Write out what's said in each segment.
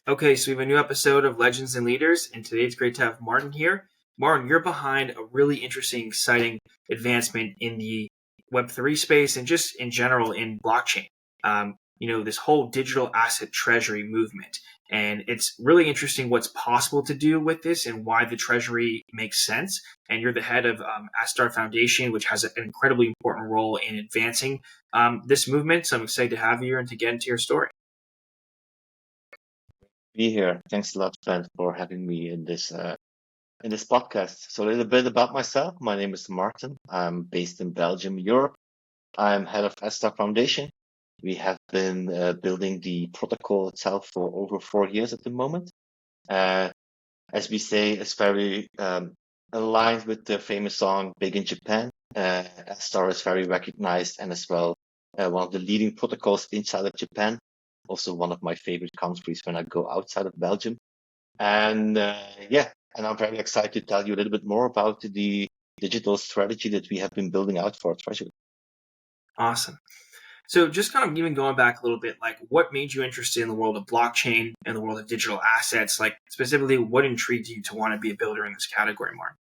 Okay, so we have a new episode of Legends and Leaders, and today it's great to have Maarten here. Maarten, you're behind a really interesting, exciting advancement in the Web3 space and just in general in blockchain. This whole digital asset treasury movement. And it's really interesting what's possible to do with this and why the treasury makes sense. And you're the head of Astar Foundation, which has an incredibly important role in advancing this movement. So I'm excited to have you here and to get into your story. Be here. Thanks a lot, Ben, for having me in this podcast. So a little bit about myself. My name is Maarten. I'm based in Belgium, Europe. I'm head of Astar Foundation. We have been building the protocol itself for over 4 years at the moment. As we say, it's very aligned with the famous song "Big in Japan." Astar is very recognized and as well one of the leading protocols inside of Japan. Also one of my favorite countries when I go outside of Belgium. And and I'm very excited to tell you a little bit more about the digital strategy that we have been building out for Treasury. Awesome. So just kind of even going back a little bit, like what made you interested in the world of blockchain and the world of digital assets? Like specifically, what intrigued you to want to be a builder in this category, Mark?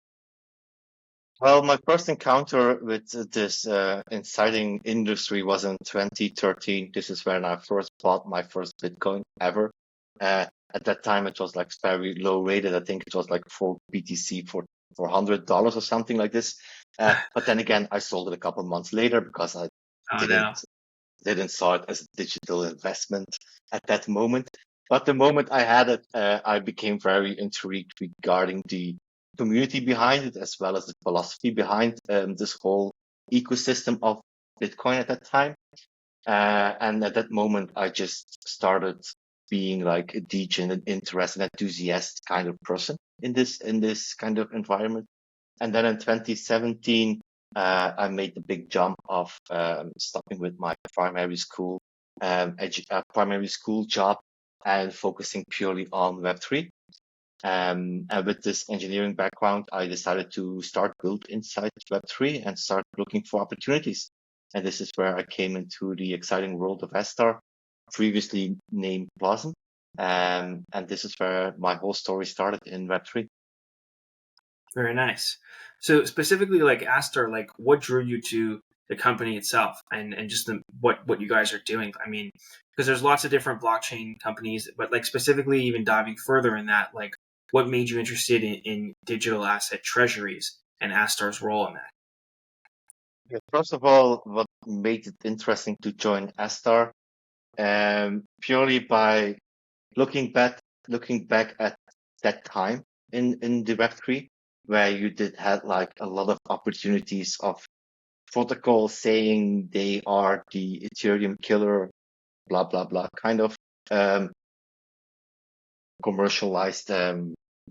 Well, my first encounter with this exciting industry was in 2013. This is when I first bought my first Bitcoin ever. At that time, it was like very low rated. I think it was like 4 BTC for $100 or something like this. But then again, I sold it a couple months later because I Oh no. didn't saw it as a digital investment at that moment. But the moment I had it, I became very intrigued regarding the community behind it, as well as the philosophy behind this whole ecosystem of Bitcoin at that time. And at that moment, I just started being like a degen, an interested, enthusiast kind of person in this kind of environment. And then in 2017, I made the big jump of stopping with my primary school job and focusing purely on Web3. And with this engineering background, I decided to start build inside Web3 and start looking for opportunities. And this is where I came into the exciting world of Astar, previously named Blossom. And this is where my whole story started in Web3. Very nice. So specifically, like Astar, like what drew you to the company itself and just what you guys are doing? I mean, because there's lots of different blockchain companies, but like specifically even diving further in that, like what made you interested in digital asset treasuries and Astar's role in that? Yeah, first of all, what made it interesting to join Astar, purely by looking back at that time in the Web3, where you did had like a lot of opportunities of protocols saying they are the Ethereum killer, blah blah blah, kind of um, commercialized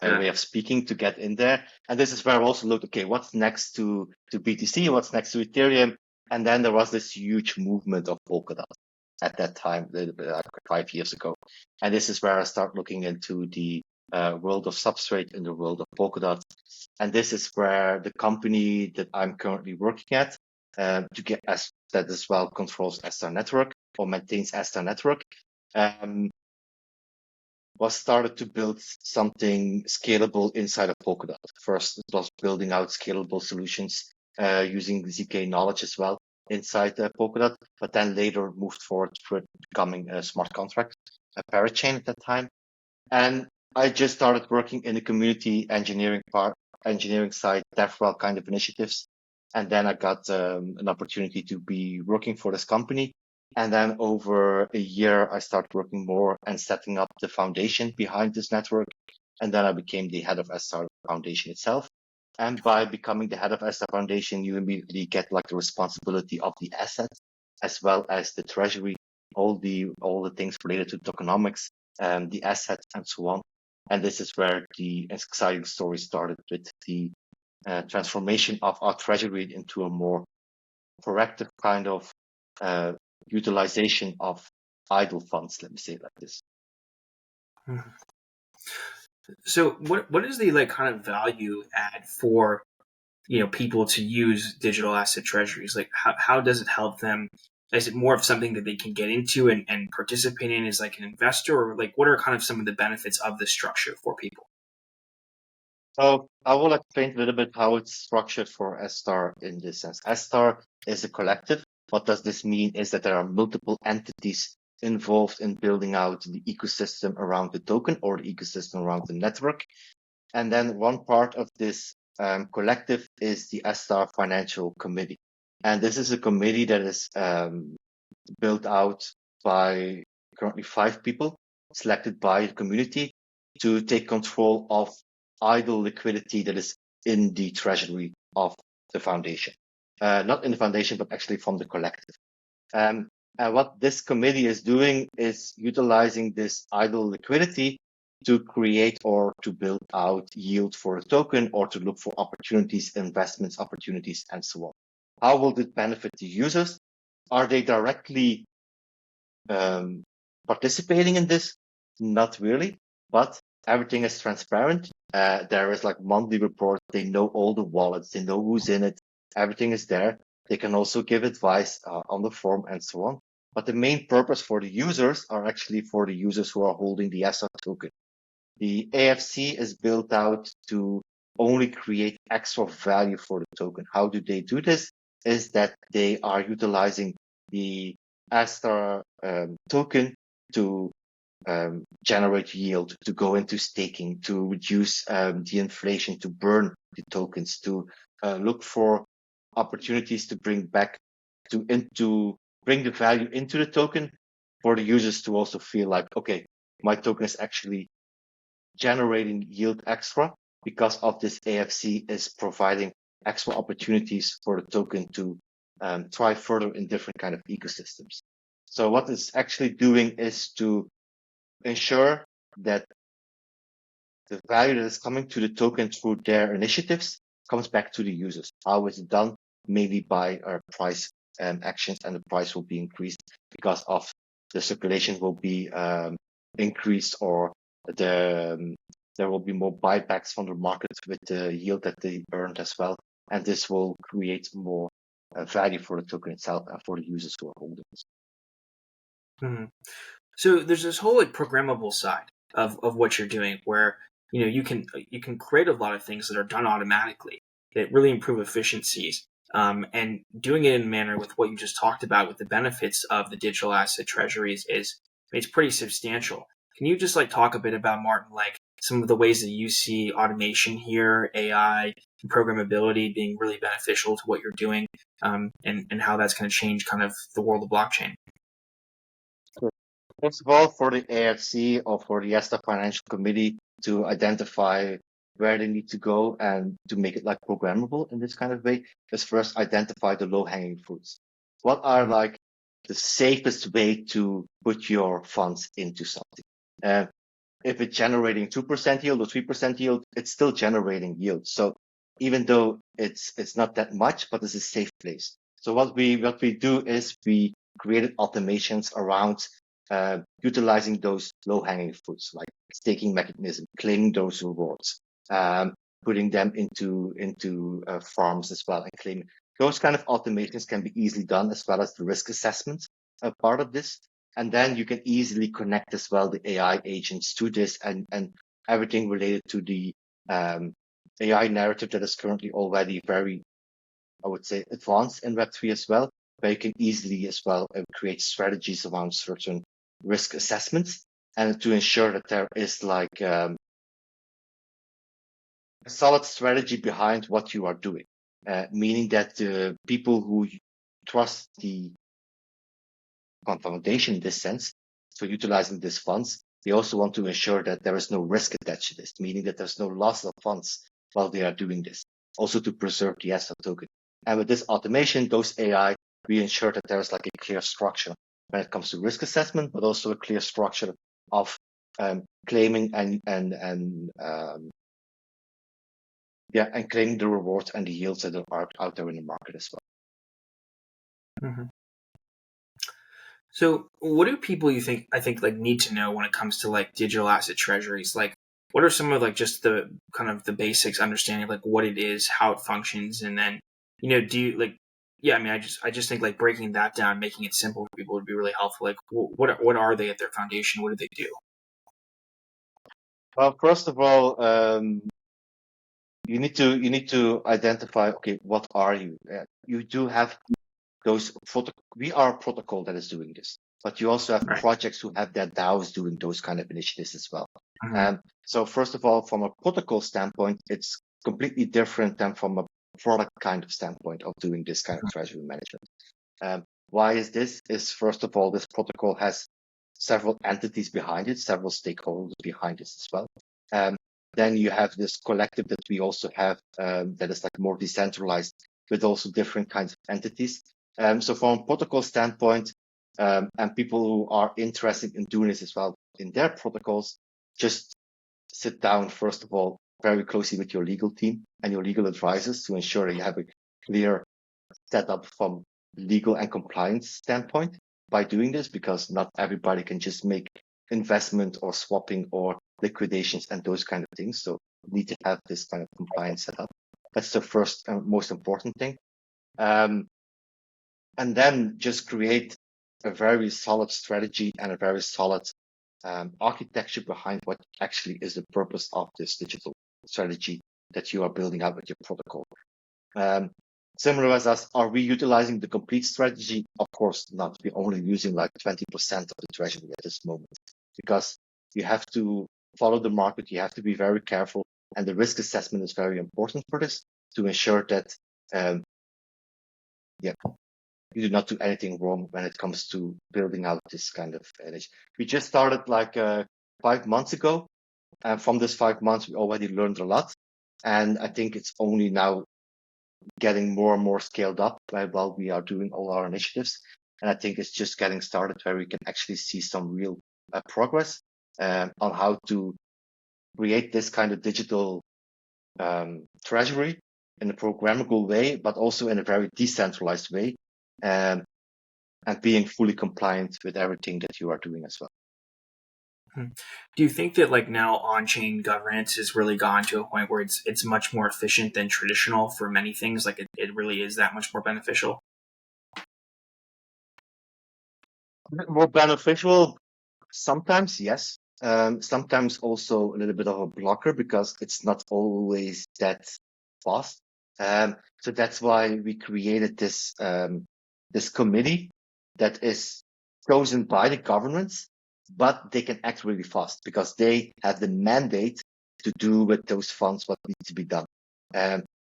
Yeah. way of speaking to get in there. And this is where I also looked, okay, what's next to BTC? What's next to Ethereum? And then there was this huge movement of Polkadot at that time, like 5 years ago. And this is where I start looking into the world of Substrate in the world of Polkadot. And this is where the company that I'm currently working at, that as well controls Astar Network or maintains Astar Network, um, was started to build something scalable inside of Polkadot. First, it was building out scalable solutions using ZK knowledge as well inside Polkadot, but then later moved forward for becoming a smart contract, a parachain at that time. And I just started working in the community engineering side, DevRel kind of initiatives. And then I got an opportunity to be working for this company. And then over a year, I started working more and setting up the foundation behind this network. And then I became the head of Astar Foundation itself. And by becoming the head of Astar Foundation, you immediately get like the responsibility of the assets as well as the treasury, all the things related to tokenomics, the assets, and so on. And this is where the exciting story started with the transformation of our treasury into a more proactive kind of utilization of idle funds, let me say it like this. So what is the like kind of value add for people to use digital asset treasuries? Like how does it help them Is it more of something that they can get into and participate in as like an investor, or like what are kind of some of the benefits of this structure for people? So I will explain a little bit how it's structured for Astar in this sense. Astar is a collective. What does this mean is that there are multiple entities involved in building out the ecosystem around the token or the ecosystem around the network. And then one part of this collective is the Astar Financial Committee. And this is a committee that is built out by currently 5 people selected by the community to take control of idle liquidity that is in the treasury of the foundation. Not in the foundation, but actually from the collective. And what this committee is doing is utilizing this idle liquidity to create or to build out yield for a token or to look for opportunities, investments, opportunities, and so on. How will this benefit the users? Are they directly participating in this? Not really, but everything is transparent. There is like monthly reports. They know all the wallets. They know who's in it. Everything is there. They can also give advice on the form and so on. But the main purpose for the users are actually for the users who are holding the Astar token. The AFC is built out to only create extra value for the token. How do they do this? Is that they are utilizing the Astar token to generate yield, to go into staking, to reduce the inflation, to burn the tokens, to look for opportunities to bring back to bring the value into the token for the users to also feel like, okay, my token is actually generating yield extra because of this AFC is providing extra opportunities for the token to thrive further in different kind of ecosystems. So what it's actually doing is to ensure that the value that is coming to the token through their initiatives comes back to the users. How is it done? Maybe by our price actions, and the price will be increased because of the circulation will be increased, or there will be more buybacks from the market with the yield that they earned as well. And this will create more value for the token itself and for the users who are holding it. Mm-hmm. So there's this whole like programmable side of what you're doing, where you can create a lot of things that are done automatically that really improve efficiencies. And doing it in a manner with what you just talked about with the benefits of the digital asset treasuries is it's pretty substantial. Can you just like talk a bit about, Maarten, like some of the ways that you see automation here, AI, and programmability being really beneficial to what you're doing, and how that's going to change kind of the world of blockchain? First of all, for the AFC or for the Astar Financial Committee to identify where they need to go and to make it like programmable in this kind of way, is first identify the low-hanging fruits. What are Mhm. like the safest way to put your funds into something? If it's generating 2% yield or 3% yield, it's still generating yield. So even though it's not that much, but it's a safe place. So what we do is we created automations around utilizing those low-hanging fruits, like staking mechanism, claiming those rewards, putting them into farms as well, and claiming those kind of automations can be easily done, as well as the risk assessment part of this. And then you can easily connect as well the AI agents to this, and everything related to the AI narrative that is currently already very, I would say, advanced in Web3 as well, where you can easily as well create strategies around certain risk assessments, and to ensure that there is like a solid strategy behind what you are doing, meaning that the people who trust the foundation in this sense, so utilizing these funds, they also want to ensure that there is no risk attached to this, meaning that there's no loss of funds while they are doing this, also to preserve the Astar token. And with this automation, those AI, we ensure that there's like a clear structure when it comes to risk assessment, but also a clear structure of claiming and claiming the rewards and the yields that are out there in the market as well. Mhm. So, what do people I think like need to know when it comes to like digital asset treasuries? Like, what are some of like just the kind of the basics understanding like what it is, how it functions, and then do you like yeah, I mean, I just think like breaking that down, making it simple for people would be really helpful. Like, what are they at their foundation? What do they do? Well, first of all, you need to identify, okay, what are you? You do have those we are a protocol that is doing this, but you also have Right. projects who have their DAOs doing those kind of initiatives as well. Mm-hmm. So first of all, from a protocol standpoint, it's completely different than from a product kind of standpoint of doing this kind of treasury management. Why is this? Is first of all, this protocol has several entities behind it, several stakeholders behind this as well. Then you have this collective that we also have that is like more decentralized with also different kinds of entities. So from a protocol standpoint, and people who are interested in doing this as well in their protocols, just sit down, first of all, very closely with your legal team and your legal advisors to ensure that you have a clear setup from legal and compliance standpoint by doing this, because not everybody can just make investment or swapping or liquidations and those kind of things. So you need to have this kind of compliance setup. That's the first and most important thing. And then just create a very solid strategy and a very solid architecture behind what actually is the purpose of this digital strategy that you are building out with your protocol. Similar as us, are we utilizing the complete strategy? Of course not. We're only using like 20% of the treasury at this moment, because you have to follow the market. You have to be very careful, and the risk assessment is very important for this to ensure that you do not do anything wrong when it comes to building out this kind of energy. We just started like 5 months ago, and from this 5 months, we already learned a lot. And I think it's only now getting more and more scaled up while we are doing all our initiatives. And I think it's just getting started where we can actually see some real progress on how to create this kind of digital treasury in a programmable way, but also in a very decentralized way. And being fully compliant with everything that you are doing as well. Do you think that like now on-chain governance has really gone to a point where it's much more efficient than traditional for many things? Like it really is that much more beneficial? More beneficial, sometimes, yes. Sometimes also a little bit of a blocker because it's not always that fast. So that's why we created this this committee that is chosen by the governments, but they can act really fast because they have the mandate to do with those funds what needs to be done.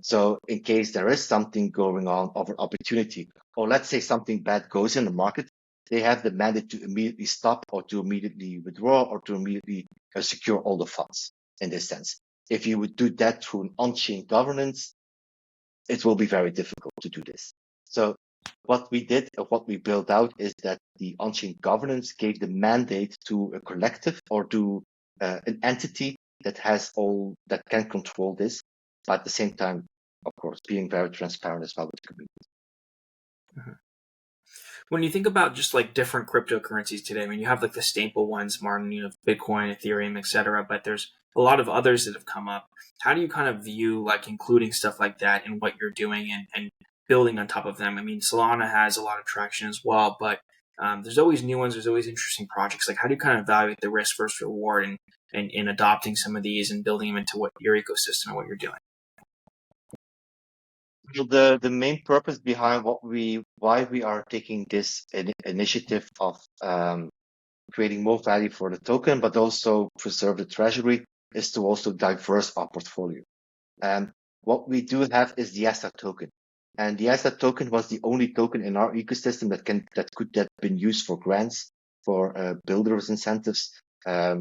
So in case there is something going on of an opportunity, or let's say something bad goes in the market, they have the mandate to immediately stop or to immediately withdraw or to immediately secure all the funds in this sense. If you would do that through an on-chain governance, it will be very difficult to do this. So what we did, or what we built out, is that the on-chain governance gave the mandate to a collective or to an entity that has all that can control this, but at the same time, of course, being very transparent as well with the community. Mm-hmm. When you think about just like different cryptocurrencies today, I mean, you have like the staple ones, Martin, you know, Bitcoin, Ethereum, etc. But there's a lot of others that have come up. How do you kind of view like including stuff like that in what you're doing and building on top of them? I mean, Solana has a lot of traction as well, but there's always new ones. There's always interesting projects. Like, how do you kind of evaluate the risk versus reward and in adopting some of these and building them into what your ecosystem and what you're doing? The main purpose behind why we are taking this initiative of creating more value for the token, but also preserve the treasury, is to also diverse our portfolio. What we do have is the Astar token, and the Astar token was the only token in our ecosystem that could have been used for grants, for builders incentives,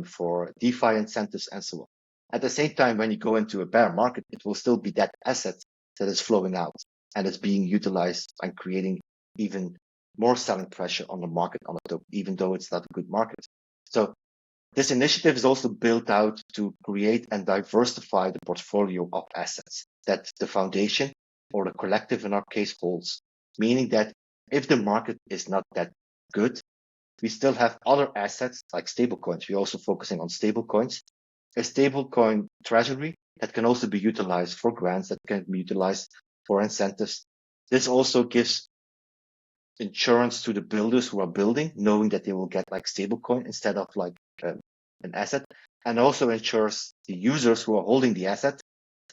for DeFi incentives, and so on. At the same time, when you go into a bear market, it will still be that asset that is flowing out and it's being utilized and creating even more selling pressure on the market on the token, even though it's not a good market. So this initiative is also built out to create and diversify the portfolio of assets that the foundation or the collective in our case holds, meaning that if the market is not that good, we still have other assets like stablecoins. We're also focusing on stablecoins, a stablecoin treasury that can also be utilized for grants, that can be utilized for incentives, This also gives insurance to the builders who are building, knowing that they will get like stablecoin instead of like an asset, and also ensures the users who are holding the asset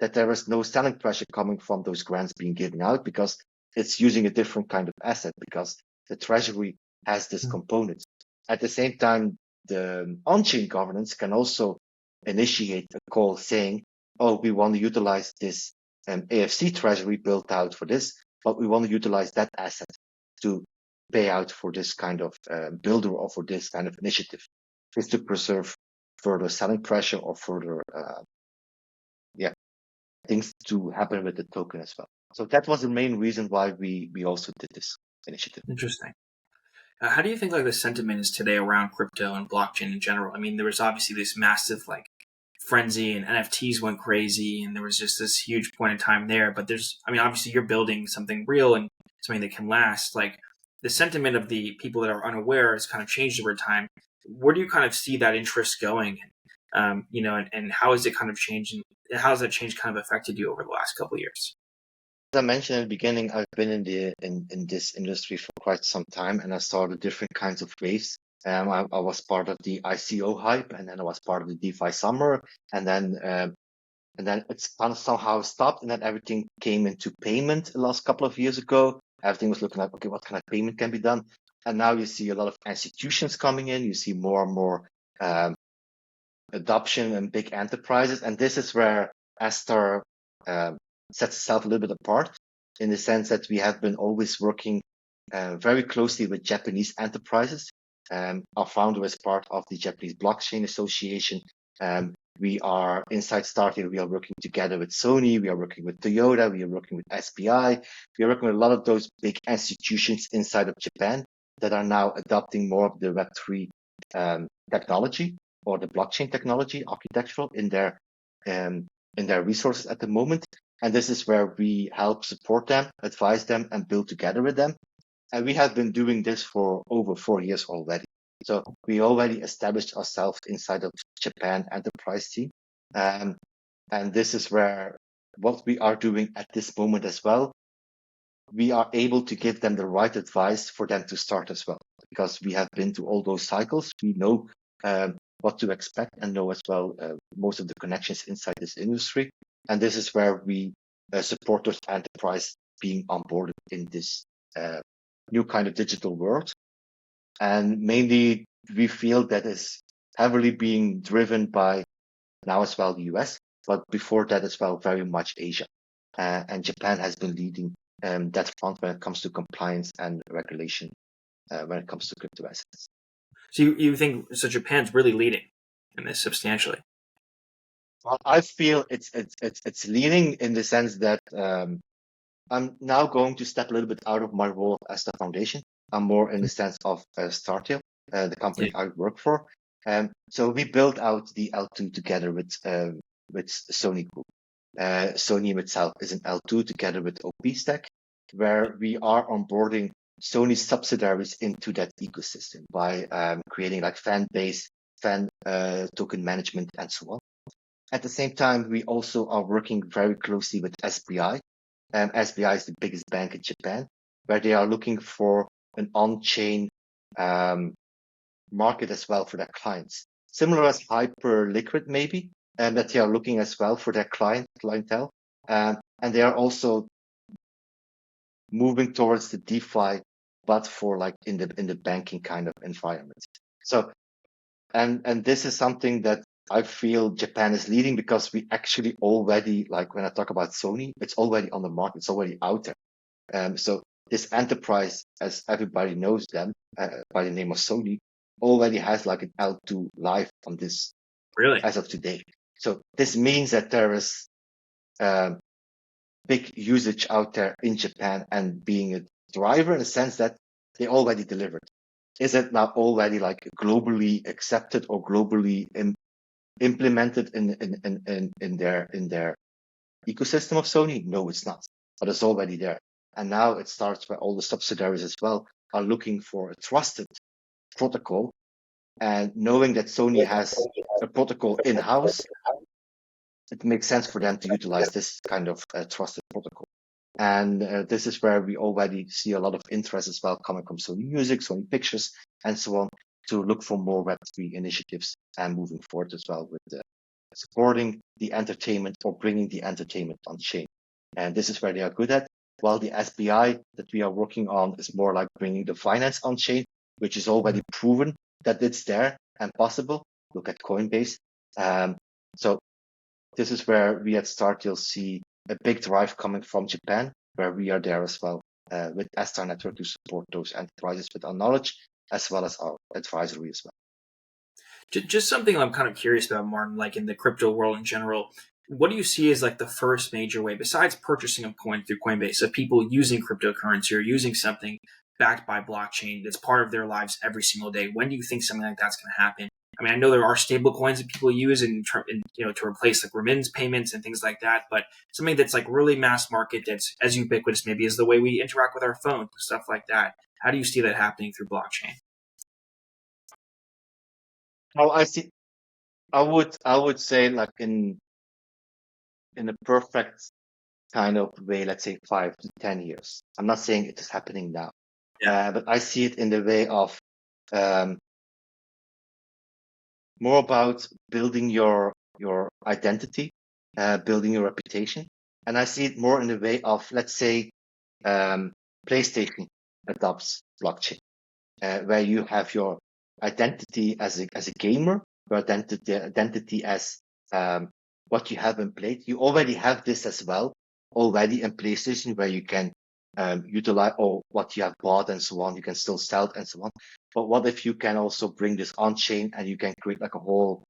that there is no selling pressure coming from those grants being given out, because it's using a different kind of asset, because the treasury has this component. At the same time, the on-chain governance can also initiate a call saying, oh, we want to utilize this AFC treasury built out for this, but we want to utilize that asset to pay out for this kind of builder or for this kind of initiative, is to preserve further selling pressure or further things to happen with the token as well. So that was the main reason why we also did this initiative. Interesting. How do you think like the sentiment is today around crypto and blockchain in general? I mean, there was obviously this massive like frenzy and NFTs went crazy and there was just this huge point in time there. But obviously you're building something real and something that can last. Like the sentiment of the people that are unaware has kind of changed over time. Where do you kind of see that interest going? And how is it kind of changing? How has that change kind of affected you over the last couple of years? As I mentioned in the beginning, I've been in this industry for quite some time, and I saw the different kinds of waves. I was part of the ICO hype, and then I was part of the DeFi summer, and then it's kind of somehow stopped, and then everything came into payment the last couple of years ago. Everything was looking like, okay, what kind of payment can be done? And now you see a lot of institutions coming in. You see more and more adoption and big enterprises, and this is where Astar sets itself a little bit apart, in the sense that we have been always working very closely with Japanese enterprises. Our founder is part of the Japanese Blockchain Association. We are inside Starting. We are working together with Sony. We are working with Toyota. We are working with SBI. We are working with a lot of those big institutions inside of Japan that are now adopting more of the Web3 technology, or the blockchain technology architectural in their resources at the moment. And this is where we help support them, advise them, and build together with them. And we have been doing this for over 4 years already. So we already established ourselves inside of Japan enterprise team. And this is where what we are doing at this moment as well, we are able to give them the right advice for them to start as well, because we have been through all those cycles. We know what to expect and know as well most of the connections inside this industry. And this is where we support those enterprise being onboarded in this new kind of digital world. And mainly we feel that is heavily being driven by now as well the US, but before that as well very much Asia. And Japan has been leading that front when it comes to compliance and regulation when it comes to crypto assets. So you think Japan's really leading in this substantially? Well, I feel it's leading in the sense that I'm now going to step a little bit out of my role at Astar Foundation. I'm more in the sense of Startail, the company I work for. So we built out the L2 together with Sony Group. Sony itself is an L2 together with OP-Stack, where we are onboarding Sony subsidiaries into that ecosystem by creating like fan base, fan token management, and so on. At the same time, we also are working very closely with SBI. SBI is the biggest bank in Japan, where they are looking for an on-chain market as well for their clients. Similar as Hyperliquid maybe, and that they are looking as well for their clientele. And they are also moving towards the DeFi, but for like in the banking kind of environment. So, and this is something that I feel Japan is leading, because we actually already, like when I talk about Sony, it's already on the market, it's already out there. So this enterprise, as everybody knows them by the name of Sony, already has like an L2 live on this Really? as of today. So this means that there is big usage out there in Japan, and being a driver in the sense that they already delivered. Is it now already like globally accepted or globally implemented in their ecosystem of Sony? No, it's not, but it's already there. And now it starts where all the subsidiaries as well are looking for a trusted protocol, and knowing that Sony has a protocol in-house, it makes sense for them to utilize this kind of trusted protocol. And this is where we already see a lot of interest as well coming from Sony Music, Sony Pictures, and so on, to look for more Web3 initiatives and moving forward as well with supporting the entertainment or bringing the entertainment on chain. And this is where they are good at. While the SBI that we are working on is more like bringing the finance on chain, which is already proven that it's there and possible. Look at Coinbase. So this is where we at Startale see a big drive coming from Japan, where we are there as well with Astar Network to support those enterprises with our knowledge as well as our advisory as well. Just something I'm kind of curious about, Maarten, like in the crypto world in general. What do you see as like the first major way, besides purchasing of coin through Coinbase, of people using cryptocurrency or using something backed by blockchain that's part of their lives every single day? When do you think something like that's going to happen? I mean, I know there are stable coins that people use to replace like remittance payments and things like that, but something that's like really mass market, that's as ubiquitous maybe as the way we interact with our phones, stuff like that. How do you see that happening through blockchain? How I see, I would say like in a perfect kind of way, let's say 5 to 10 years. I'm not saying it is happening now, but I see it in the way of more about building your identity, building your reputation. And I see it more in the way of, let's say, PlayStation adopts blockchain, where you have your identity as a gamer, your identity as what you have in play. You already have this as well, already in PlayStation, where you can utilize or what you have bought and so on. You can still sell it and so on. But what if you can also bring this on chain and you can create like a whole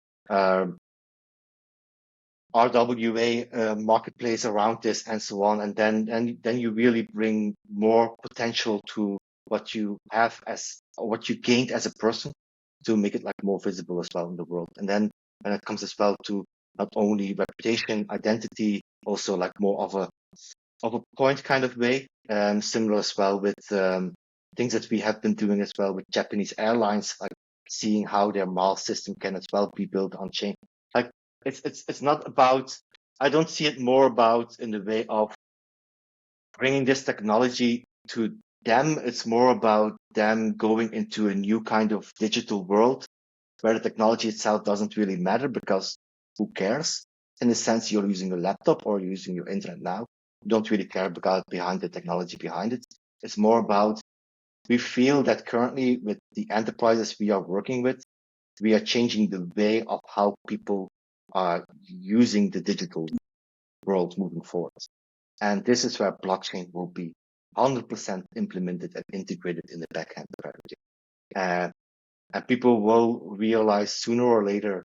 RWA marketplace around this and so on, and then you really bring more potential to what you have as or what you gained as a person to make it like more visible as well in the world. And then when it comes as well to not only reputation, identity, also like more of a point kind of way, similar as well with things that we have been doing as well with Japanese airlines, like seeing how their miles system can as well be built on chain. Like it's not about, I don't see it more about in the way of bringing this technology to them. It's more about them going into a new kind of digital world where the technology itself doesn't really matter, because who cares? In a sense, you're using a laptop or you're using your internet now. You don't really care about behind the technology behind it. It's more about, we feel that currently with the enterprises we are working with, we are changing the way of how people are using the digital world moving forward. And this is where blockchain will be 100% implemented and integrated in the backend strategy. And people will realize sooner or later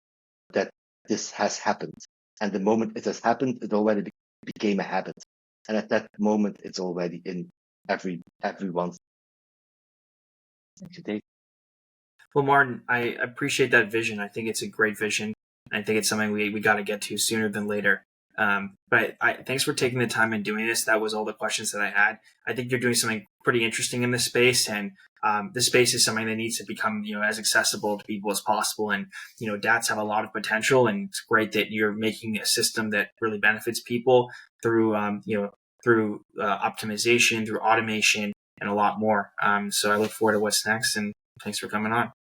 that this has happened. And the moment it has happened, it already became a habit. And at that moment, it's already in everyone's today. Well, Maarten, I appreciate that vision. I think it's a great vision. I think it's something we got to get to sooner than later. But thanks for taking the time and doing this. That was all the questions that I had. I think you're doing something pretty interesting in this space, and this space is something that needs to become, as accessible to people as possible. And DATs have a lot of potential, and it's great that you're making a system that really benefits people through through optimization, through automation, and a lot more. So I look forward to what's next. And thanks for coming on.